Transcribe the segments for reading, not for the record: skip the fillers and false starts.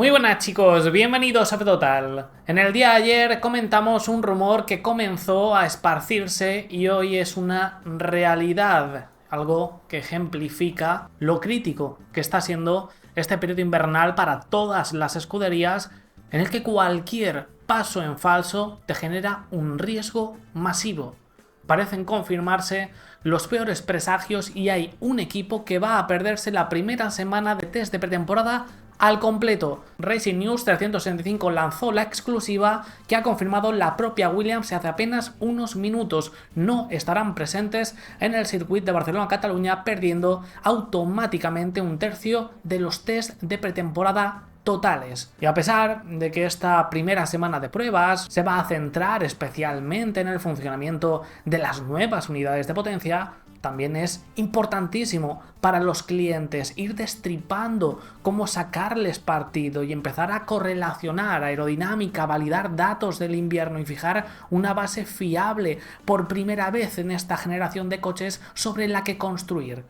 Muy buenas chicos, bienvenidos a F-Total. En el día de ayer comentamos un rumor que comenzó a esparcirse y hoy es una realidad, algo que ejemplifica lo crítico que está siendo este periodo invernal para todas las escuderías, en el que cualquier paso en falso te genera un riesgo masivo. Parecen confirmarse los peores presagios y hay un equipo que va a perderse la primera semana de test de pretemporada al completo. Racing News 365 lanzó la exclusiva que ha confirmado la propia Williams hace apenas unos minutos. No estarán presentes en el circuito de Barcelona-Cataluña, perdiendo automáticamente un tercio de los test de pretemporada totales. Y a pesar de que esta primera semana de pruebas se va a centrar especialmente en el funcionamiento de las nuevas unidades de potencia, también es importantísimo para los clientes ir destripando cómo sacarles partido y empezar a correlacionar aerodinámica, validar datos del invierno y fijar una base fiable por primera vez en esta generación de coches sobre la que construir.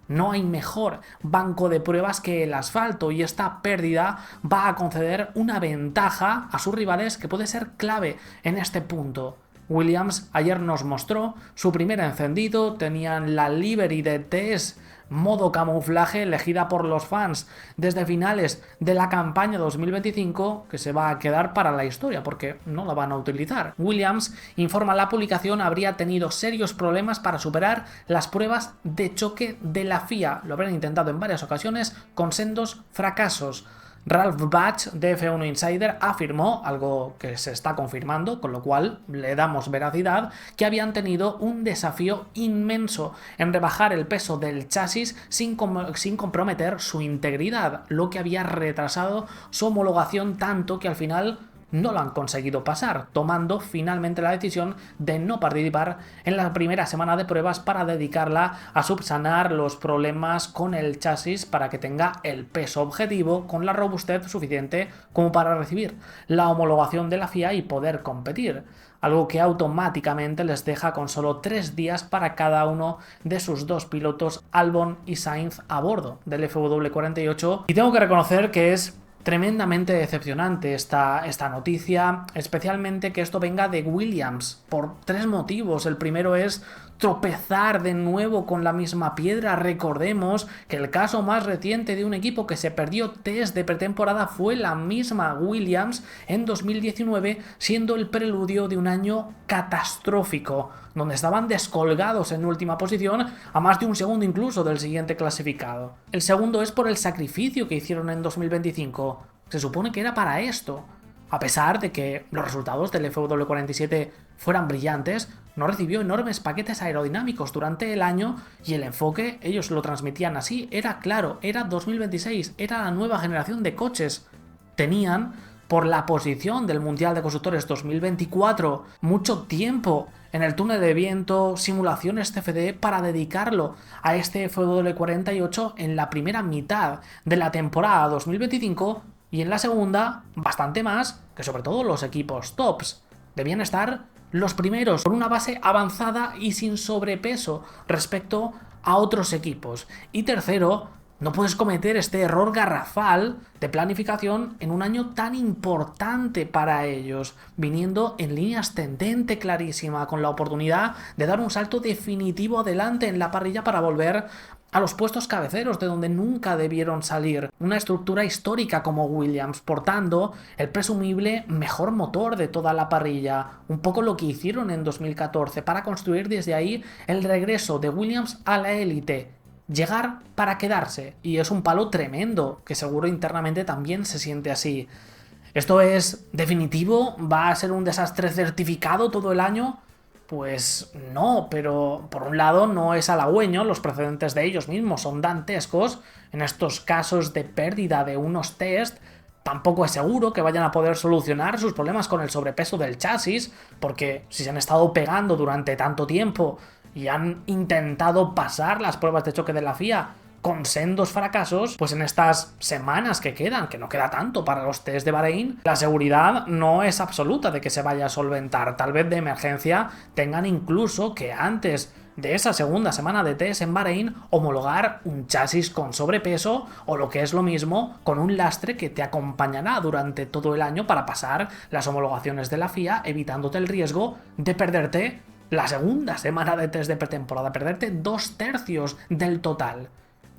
No hay mejor banco de pruebas que el asfalto y esta pérdida va a conceder una ventaja a sus rivales que puede ser clave en este punto. Williams ayer nos mostró su primer encendido, tenían la livery de test modo camuflaje elegida por los fans desde finales de la campaña 2025, que se va a quedar para la historia porque no la van a utilizar. Williams, informa la publicación, habría tenido serios problemas para superar las pruebas de choque de la FIA. Lo habrían intentado en varias ocasiones con sendos fracasos. Ralph Batch de F1 Insider afirmó, algo que se está confirmando, con lo cual le damos veracidad, que habían tenido un desafío inmenso en rebajar el peso del chasis sin comprometer su integridad, lo que había retrasado su homologación tanto que al final no lo han conseguido pasar, tomando finalmente la decisión de no participar en la primera semana de pruebas para dedicarla a subsanar los problemas con el chasis para que tenga el peso objetivo con la robustez suficiente como para recibir la homologación de la FIA y poder competir. Algo que automáticamente les deja con solo 3 días para cada uno de sus dos pilotos, Albon y Sainz, a bordo del FW48. Y tengo que reconocer que es tremendamente decepcionante esta noticia, especialmente que esto venga de Williams, por 3 motivos. El primero es tropezar de nuevo con la misma piedra. Recordemos que el caso más reciente de un equipo que se perdió test de pretemporada fue la misma Williams en 2019, siendo el preludio de un año catastrófico, donde estaban descolgados en última posición a más de un segundo incluso del siguiente clasificado. El segundo es por el sacrificio que hicieron en 2025. Se supone que era para esto. A pesar de que los resultados del FW47 fueran brillantes, no recibió enormes paquetes aerodinámicos durante el año y el enfoque, ellos lo transmitían así, era claro, era 2026, era la nueva generación de coches. Tenían, por la posición del Mundial de Constructores 2024, mucho tiempo en el túnel de viento, simulaciones CFD para dedicarlo a este FW48 en la primera mitad de la temporada 2025 y en la segunda bastante más, que sobre todo los equipos tops debían estar los primeros con una base avanzada y sin sobrepeso respecto a otros equipos. Y tercero, no puedes cometer este error garrafal de planificación en un año tan importante para ellos, viniendo en línea ascendente clarísima, con la oportunidad de dar un salto definitivo adelante en la parrilla para volver a los puestos cabeceros de donde nunca debieron salir. Una estructura histórica como Williams, portando el presumible mejor motor de toda la parrilla, un poco lo que hicieron en 2014 para construir desde ahí el regreso de Williams a la élite. Llegar para quedarse, y es un palo tremendo, que seguro internamente también se siente así. ¿Esto es definitivo? ¿Va a ser un desastre certificado todo el año? Pues no, pero por un lado no es halagüeño, los precedentes de ellos mismos son dantescos. En estos casos de pérdida de unos test, tampoco es seguro que vayan a poder solucionar sus problemas con el sobrepeso del chasis, porque si se han estado pegando durante tanto tiempo y han intentado pasar las pruebas de choque de la FIA con sendos fracasos, pues en estas semanas que quedan, que no queda tanto para los test de Bahrein, la seguridad no es absoluta de que se vaya a solventar. Tal vez de emergencia tengan incluso que antes de esa segunda semana de test en Bahrein, homologar un chasis con sobrepeso o lo que es lo mismo, con un lastre que te acompañará durante todo el año para pasar las homologaciones de la FIA, evitándote el riesgo de perderte la segunda semana de test de pretemporada, perderte 2/3 del total.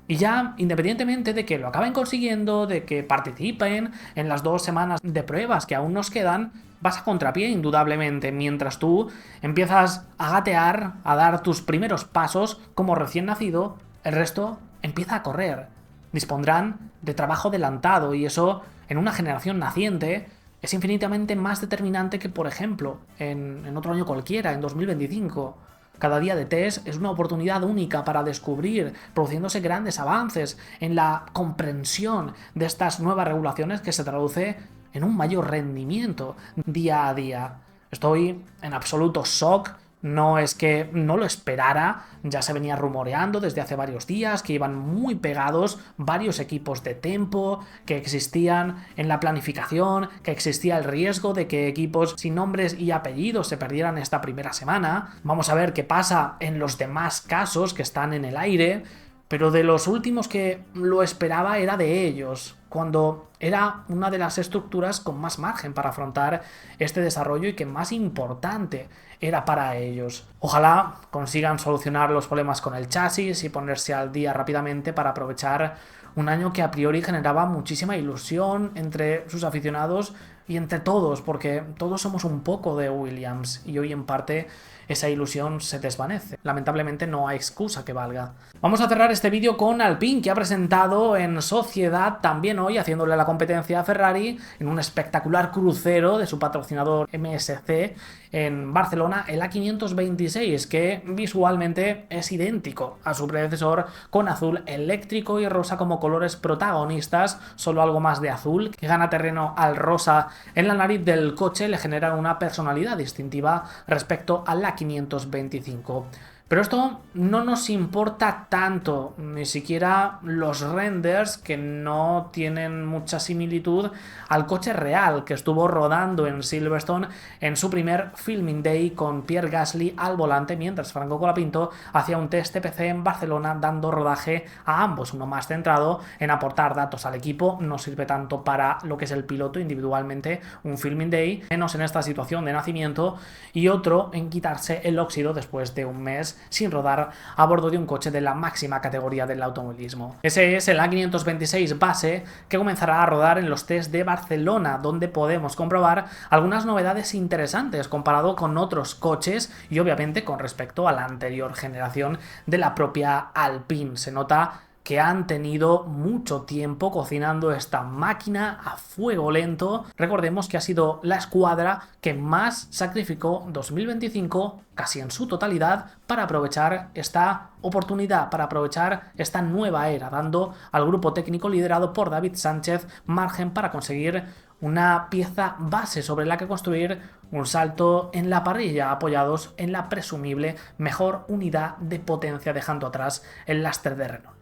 Y ya, independientemente de que lo acaben consiguiendo, de que participen en las 2 semanas de pruebas que aún nos quedan, vas a contrapié indudablemente, mientras tú empiezas a gatear, a dar tus primeros pasos como recién nacido, el resto empieza a correr. Dispondrán de trabajo adelantado y eso, en una generación naciente, es infinitamente más determinante que, por ejemplo, en otro año cualquiera, en 2025. Cada día de test es una oportunidad única para descubrir, produciéndose grandes avances en la comprensión de estas nuevas regulaciones que se traduce en un mayor rendimiento día a día. Estoy en absoluto shock. No es que no lo esperara, ya se venía rumoreando desde hace varios días que iban muy pegados varios equipos de tempo, que existían en la planificación, que existía el riesgo de que equipos sin nombres y apellidos se perdieran esta primera semana. Vamos a ver qué pasa en los demás casos que están en el aire, pero de los últimos que lo esperaba era de ellos, cuando era una de las estructuras con más margen para afrontar este desarrollo y que más importante era para ellos. Ojalá consigan solucionar los problemas con el chasis y ponerse al día rápidamente para aprovechar un año que a priori generaba muchísima ilusión entre sus aficionados y entre todos, porque todos somos un poco de Williams y hoy en parte esa ilusión se desvanece. Lamentablemente no hay excusa que valga. Vamos a cerrar este vídeo con Alpine, que ha presentado en sociedad también hoy, haciéndole la competencia a Ferrari, en un espectacular crucero de su patrocinador MSC en Barcelona, el A526, que visualmente es idéntico a su predecesor, con azul eléctrico y rosa como colores protagonistas, solo algo más de azul, que gana terreno al rosa en la nariz del coche, le genera una personalidad distintiva respecto a la 525. Pero esto no nos importa tanto, ni siquiera los renders, que no tienen mucha similitud al coche real que estuvo rodando en Silverstone en su primer Filming Day con Pierre Gasly al volante, mientras Franco Colapinto hacía un test TPC en Barcelona dando rodaje a ambos, uno más centrado en aportar datos al equipo, no sirve tanto para lo que es el piloto individualmente un Filming Day, menos en esta situación de nacimiento, y otro en quitarse el óxido después de un mes sin rodar a bordo de un coche de la máxima categoría del automovilismo. Ese es el A526 base que comenzará a rodar en los test de Barcelona, donde podemos comprobar algunas novedades interesantes comparado con otros coches y obviamente con respecto a la anterior generación de la propia Alpine. Se nota que han tenido mucho tiempo cocinando esta máquina a fuego lento. Recordemos que ha sido la escuadra que más sacrificó 2025 casi en su totalidad para aprovechar esta oportunidad, para aprovechar esta nueva era, dando al grupo técnico liderado por David Sánchez margen para conseguir una pieza base sobre la que construir un salto en la parrilla, apoyados en la presumible mejor unidad de potencia, dejando atrás el lastre de Renault.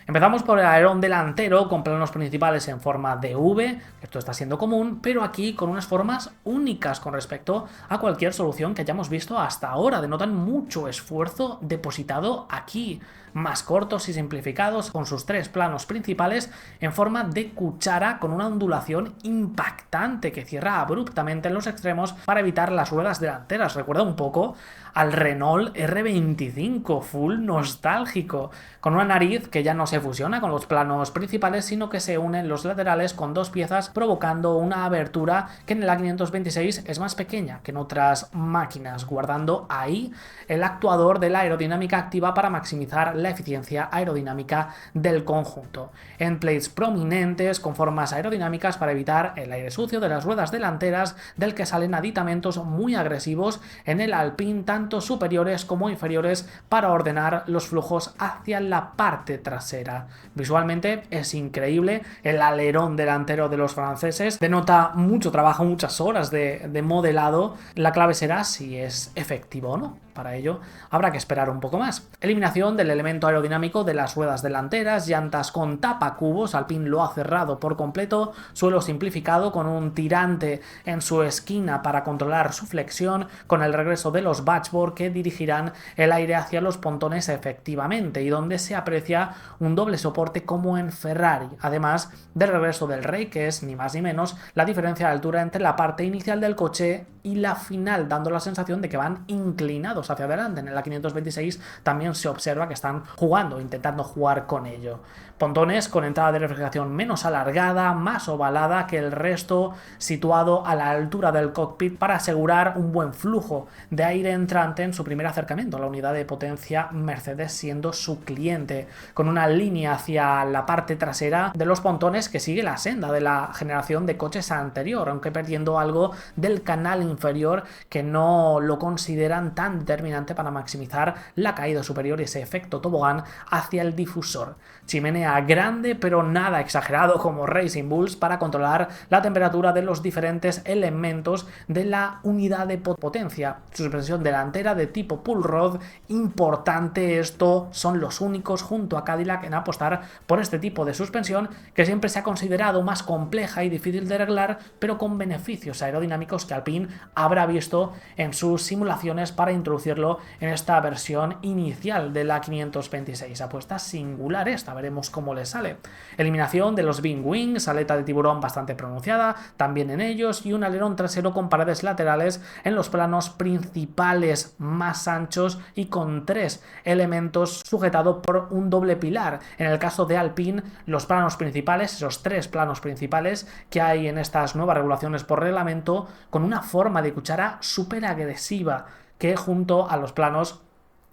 Empezamos por el alerón delantero con planos principales en forma de V, esto está siendo común, pero aquí con unas formas únicas con respecto a cualquier solución que hayamos visto hasta ahora. Denotan mucho esfuerzo depositado aquí, más cortos y simplificados, con sus 3 planos principales en forma de cuchara, con una ondulación impactante que cierra abruptamente en los extremos para evitar las ruedas delanteras. Recuerda un poco al Renault R25, full nostálgico, con una nariz que ya no se fusiona con los planos principales, sino que se une en los laterales con 2 piezas, provocando una abertura que en el A526 es más pequeña que en otras máquinas, guardando ahí el actuador de la aerodinámica activa para maximizar la eficiencia aerodinámica del conjunto. Endplates prominentes con formas aerodinámicas para evitar el aire sucio de las ruedas delanteras, del que salen aditamentos muy agresivos en el Alpine, tanto superiores como inferiores, para ordenar los flujos hacia la parte trasera. Visualmente es increíble el alerón delantero de los franceses, denota mucho trabajo, muchas horas de modelado. La clave será si es efectivo o no. Para ello habrá que esperar un poco más. Eliminación del elemento aerodinámico de las ruedas delanteras, llantas con tapacubos, Alpine lo ha cerrado por completo, suelo simplificado con un tirante en su esquina para controlar su flexión, con el regreso de los batchboard que dirigirán el aire hacia los pontones efectivamente y donde se aprecia un doble soporte como en Ferrari, además del regreso del rey, que es ni más ni menos la diferencia de altura entre la parte inicial del coche y la final, dando la sensación de que van inclinados hacia adelante. En la 526 también se observa que están jugando, intentando jugar con ello. Pontones con entrada de refrigeración menos alargada, más ovalada que el resto, situado a la altura del cockpit para asegurar un buen flujo de aire entrante en su primer acercamiento a la unidad de potencia Mercedes, siendo su cliente, con una línea hacia la parte trasera de los pontones que sigue la senda de la generación de coches anterior, aunque perdiendo algo del canal inferior que no lo consideran tan determinante para maximizar la caída superior y ese efecto tobogán hacia el difusor. Chimenea grande pero nada exagerado como Racing Bulls para controlar la temperatura de los diferentes elementos de la unidad de potencia. Suspensión delantera de tipo pull rod, importante esto, son los únicos junto a Cadillac en apostar por este tipo de suspensión que siempre se ha considerado más compleja y difícil de arreglar, pero con beneficios aerodinámicos que Alpine habrá visto en sus simulaciones para introducirlo en esta versión inicial de la 526. Apuesta singular esta, veremos cómo le sale. Eliminación de los wing wings, aleta de tiburón bastante pronunciada también en ellos y un alerón trasero con paredes laterales en los planos principales más anchos y con 3 elementos sujetado por un doble pilar. En el caso de Alpine, los planos principales, esos 3 planos principales que hay en estas nuevas regulaciones por reglamento, con una forma de cuchara súper agresiva que junto a los planos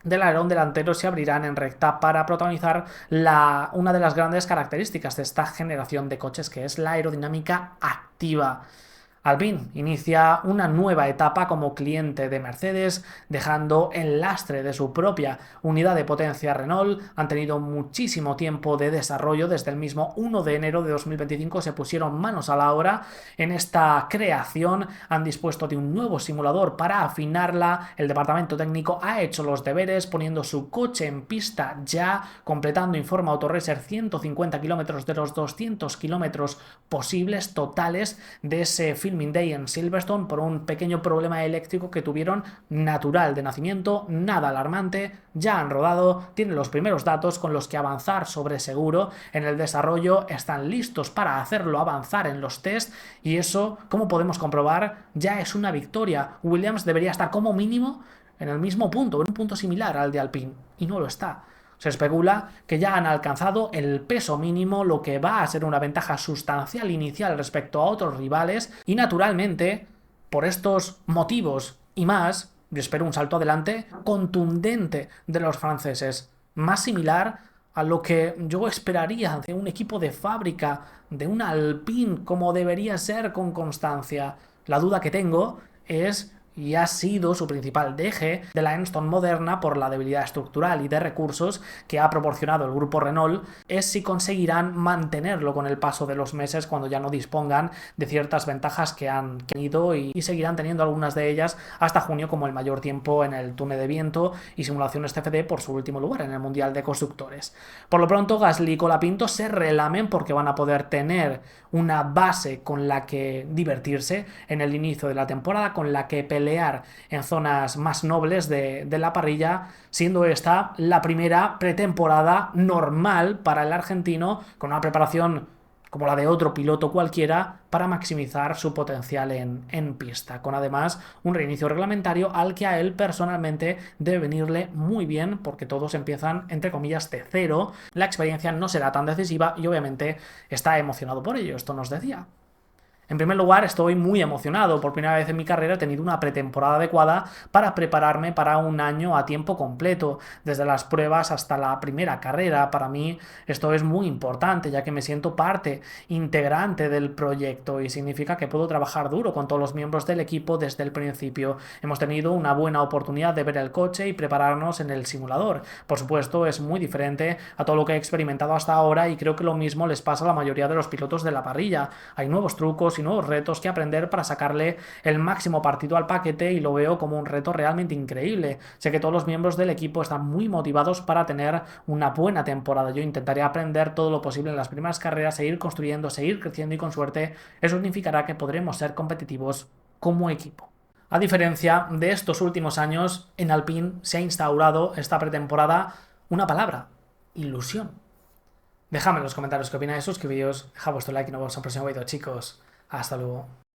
del alerón delantero se abrirán en recta para protagonizar una de las grandes características de esta generación de coches, que es la aerodinámica activa. Alpine inicia una nueva etapa como cliente de Mercedes, dejando el lastre de su propia unidad de potencia Renault. Han tenido muchísimo tiempo de desarrollo, desde el mismo 1 de enero de 2025 se pusieron manos a la obra en esta creación, han dispuesto de un nuevo simulador para afinarla, el departamento técnico ha hecho los deberes poniendo su coche en pista ya, completando Informa Autoracer 150 kilómetros de los 200 kilómetros posibles totales de ese Filming Day en Silverstone por un pequeño problema eléctrico que tuvieron, natural de nacimiento, nada alarmante, ya han rodado, tienen los primeros datos con los que avanzar sobre seguro en el desarrollo, están listos para hacerlo avanzar en los test y eso, como podemos comprobar, ya es una victoria. Williams debería estar como mínimo en el mismo punto, en un punto similar al de Alpine, y no lo está. Se especula que ya han alcanzado el peso mínimo, lo que va a ser una ventaja sustancial inicial respecto a otros rivales y naturalmente, por estos motivos y más, yo espero un salto adelante contundente de los franceses, más similar a lo que yo esperaría de un equipo de fábrica, de un Alpine como debería ser con constancia. La duda que tengo es, y ha sido su principal deje de la Enstone moderna por la debilidad estructural y de recursos que ha proporcionado el grupo Renault, es si conseguirán mantenerlo con el paso de los meses cuando ya no dispongan de ciertas ventajas que han tenido y seguirán teniendo algunas de ellas hasta junio, como el mayor tiempo en el túnel de viento y simulaciones CFD por su último lugar en el Mundial de Constructores. Por lo pronto, Gasly y Colapinto se relamen porque van a poder tener una base con la que divertirse en el inicio de la temporada, con la que pelear en zonas más nobles de la parrilla, siendo esta la primera pretemporada normal para el argentino, con una preparación como la de otro piloto cualquiera para maximizar su potencial en pista, con además un reinicio reglamentario al que a él personalmente debe venirle muy bien porque todos empiezan entre comillas de cero, la experiencia no será tan decisiva y obviamente está emocionado por ello, esto nos decía. En primer lugar, estoy muy emocionado. Por primera vez en mi carrera he tenido una pretemporada adecuada para prepararme para un año a tiempo completo, desde las pruebas hasta la primera carrera. Para mí esto es muy importante, ya que me siento parte integrante del proyecto y significa que puedo trabajar duro con todos los miembros del equipo desde el principio. Hemos tenido una buena oportunidad de ver el coche y prepararnos en el simulador. Por supuesto, es muy diferente a todo lo que he experimentado hasta ahora y creo que lo mismo les pasa a la mayoría de los pilotos de la parrilla. Hay nuevos trucos y nuevos retos que aprender para sacarle el máximo partido al paquete, y lo veo como un reto realmente increíble. Sé que todos los miembros del equipo están muy motivados para tener una buena temporada. Yo intentaré aprender todo lo posible en las primeras carreras, seguir construyendo, seguir creciendo, y con suerte eso significará que podremos ser competitivos como equipo. A diferencia de estos últimos años, en Alpine se ha instaurado esta pretemporada una palabra: ilusión. Dejadme en los comentarios qué opináis, suscribíos, dejad vuestro like y nos vemos en el próximo vídeo, chicos. Hasta luego.